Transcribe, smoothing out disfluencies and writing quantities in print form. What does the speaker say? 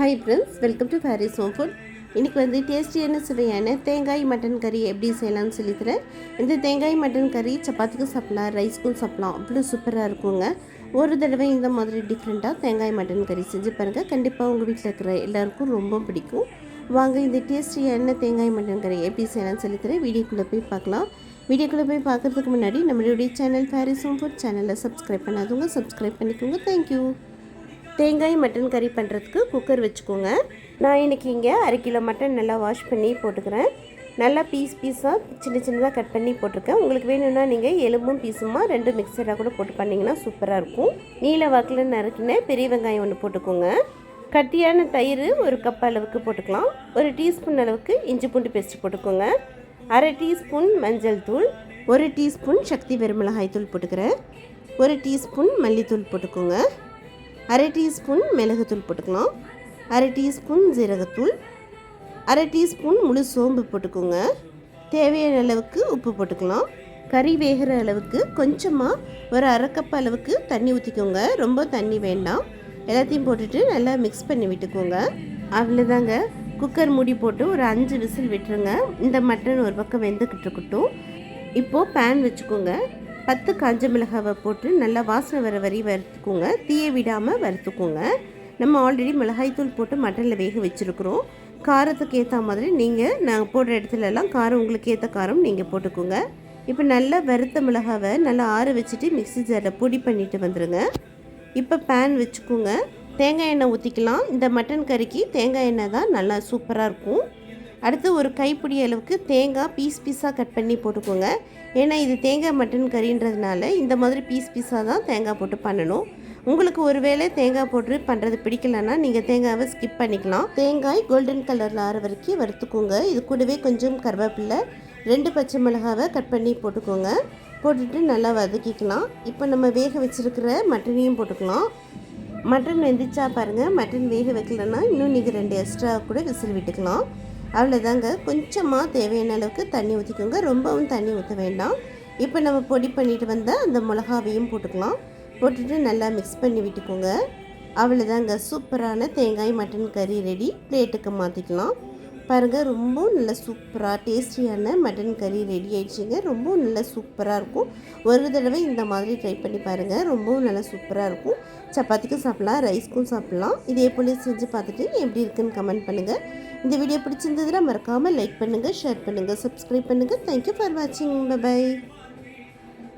Hi friends, welcome to Faris home food. இன்றைக்கி வந்து டேஸ்டியான சுவையான தேங்காய் மட்டன் கறி எப்படி செய்யலாம்னு சொல்லித்தரேன். இந்த தேங்காய் மட்டன் கறி சப்பாத்திக்கும் சாப்பிட்லாம், ரைஸ்க்கும் சாப்பிட்லாம். அவ்வளோ சூப்பராக இருக்குங்க. ஒரு தடவை இந்த மாதிரி டிஃப்ரெண்ட்டாக தேங்காய் மட்டன் கறி செஞ்சு பாருங்கள். கண்டிப்பாக உங்கள் வீட்டில் இருக்கிற எல்லாருக்கும் ரொம்ப பிடிக்கும். வாங்க இந்த டேஸ்டியான தேங்காய் மட்டன் கறி எப்படி செய்யலாம்னு சொல்லித்தரேன். வீடியோக்குள்ளே போய் பார்க்கலாம். வீடியோக்குள்ளே போய் பார்க்குறதுக்கு முன்னாடி நம்மளுடைய சேனல் ஃபேரிஸ் ஹோம் ஃபுட் சேனலை சப்ஸ்கிரைப் பண்ணாதவங்க சப்ஸ்கிரைப் பண்ணிக்கோங்க. தேங்க்யூ. தேங்காய் மட்டன் கறி பண்ணுறதுக்கு குக்கர் வச்சுக்கோங்க. நான் இன்றைக்கி இங்கே 1/2 கிலோ மட்டன் நல்லா வாஷ் பண்ணி போட்டுக்கிறேன். நல்லா பீஸாக சின்னதாக கட் பண்ணி போட்டிருக்கேன். உங்களுக்கு வேணும்னா நீங்கள் எலும்பும் பீஸுமா 2 மிக்சராக கூட போட்டு பண்ணிங்கன்னா சூப்பராக இருக்கும். நீல வாக்கில் நறுக்கின பெரிய வெங்காயம் ஒன்று போட்டுக்கோங்க. கட்டியான தயிர் 1 கப் அளவுக்கு போட்டுக்கலாம். 1 டீஸ்பூன் அளவுக்கு இஞ்சி பூண்டு பேஸ்ட் போட்டுக்கோங்க. 1/2 டீஸ்பூன் மஞ்சள் தூள், 1 டீஸ்பூன் சக்தி வெறுமிளகாய் தூள் போட்டுக்கிறேன். 1 டீஸ்பூன் மல்லித்தூள் போட்டுக்கோங்க. 1/2 டீஸ்பூன் மிளகுத்தூள் போட்டுக்கலாம். 1/2 டீஸ்பூன் ஜீரகத்தூள், 1/2 டீஸ்பூன் முழு சோம்பு போட்டுக்கோங்க. தேவையான அளவுக்கு உப்பு போட்டுக்கலாம். கறி வேகிற அளவுக்கு கொஞ்சமாக ஒரு 1/2 கப் அளவுக்கு தண்ணி ஊற்றிக்கோங்க. ரொம்ப தண்ணி வேண்டாம். எல்லாத்தையும் போட்டுட்டு நல்லா மிக்ஸ் பண்ணி விட்டுக்கோங்க. அவ்வளோதாங்க. குக்கர் மூடி போட்டு ஒரு 5 விசில் விட்டுருங்க. இந்த மட்டன் ஒரு பக்கம் வெந்துக்கிட்டு இருக்கட்டும். இப்போது பேன் வச்சுக்கோங்க. 10 காஞ்ச மிளகாவை போட்டு நல்லா வாசனை வர வரி வறுத்துக்கோங்க. தீயை விடாமல் வறுத்துக்கோங்க. நம்ம ஆல்ரெடி மிளகாய்த்தூள் போட்டு மட்டனில் வேக வச்சுருக்குறோம். காரத்துக்கு ஏற்ற மாதிரி நாங்கள் போடுற இடத்துலலாம் காரம் உங்களுக்கு ஏற்ற காரம் நீங்கள் போட்டுக்கோங்க. இப்போ நல்லா வறுத்த மிளகாவை நல்லா ஆற வச்சுட்டு மிக்ஸி ஜாரில் பொடி பண்ணிவிட்டு வந்துடுங்க. இப்போ பேன் வச்சுக்கோங்க. தேங்காய் எண்ணெய் ஊற்றிக்கலாம். இந்த மட்டன் கறிக்கு தேங்காய் எண்ணெய் தான் நல்லா சூப்பராக இருக்கும். அடுத்து ஒரு கைப்பிடி அளவுக்கு தேங்காய் பீஸாக கட் பண்ணி போட்டுக்கோங்க. ஏன்னா இது தேங்காய் மட்டன் கறின்றதுனால இந்த மாதிரி பீஸாக தான் தேங்காய் போட்டு பண்ணணும். உங்களுக்கு ஒருவேளை தேங்காய் போட்டு பண்ணுறது பிடிக்கலன்னா நீங்கள் தேங்காவை ஸ்கிப் பண்ணிக்கலாம். தேங்காய் கோல்டன் கலரில் ஆற வரைக்கும் வறுத்துக்கோங்க. இது கூடவே கொஞ்சம் கருவேப்பிலை, 2 பச்சை மிளகாவை கட் பண்ணி போட்டுக்கோங்க. போட்டுட்டு நல்லா வதக்கிக்கலாம். இப்போ நம்ம வேக வச்சுருக்கிற மட்டனையும் போட்டுக்கலாம். மட்டன் வெந்துச்சா பாருங்கள். மட்டன் வேக வைக்கலன்னா இன்னும் நீங்கள் 2 எக்ஸ்ட்ரா கூட விசில் விட்டுக்கலாம். அவ்வளோதாங்க. கொஞ்சமாக தேவையான அளவுக்கு தண்ணி ஊற்றிக்கோங்க. ரொம்பவும் தண்ணி ஊற்ற வேண்டாம். இப்போ நம்ம பொடி பண்ணிட்டு வந்த அந்த மிளகாவையும் போட்டுக்கலாம். போட்டுட்டு நல்லா மிக்ஸ் பண்ணி விட்டுக்கோங்க. அவ்வளோதாங்க. சூப்பரான தேங்காய் மட்டன் கறி ரெடி. பிளேட்டுக்கு மாற்றிக்கலாம். பாருங்கள், ரொம்ப நல்லா சூப்பராக டேஸ்டியான மட்டன் கறி ரெடி ஆகிடுச்சிங்க. ரொம்ப நல்லா சூப்பராக இருக்கும். ஒரு தடவை இந்த மாதிரி ட்ரை பண்ணி பாருங்கள். ரொம்பவும் நல்லா சூப்பராக இருக்கும். சப்பாத்திக்கும் சாப்பிட்லாம், ரைஸ்க்கும் சாப்பிட்லாம். இதே போல் செஞ்சு பார்த்துட்டு எப்படி இருக்குன்னு கமெண்ட் பண்ணுங்கள். இந்த வீடியோ பிடிச்சிருந்ததுன்னா மறக்காமல் லைக் பண்ணுங்கள், ஷேர் பண்ணுங்கள், சப்ஸ்கிரைப் பண்ணுங்கள். தேங்க்யூ ஃபார் வாட்சிங். பை.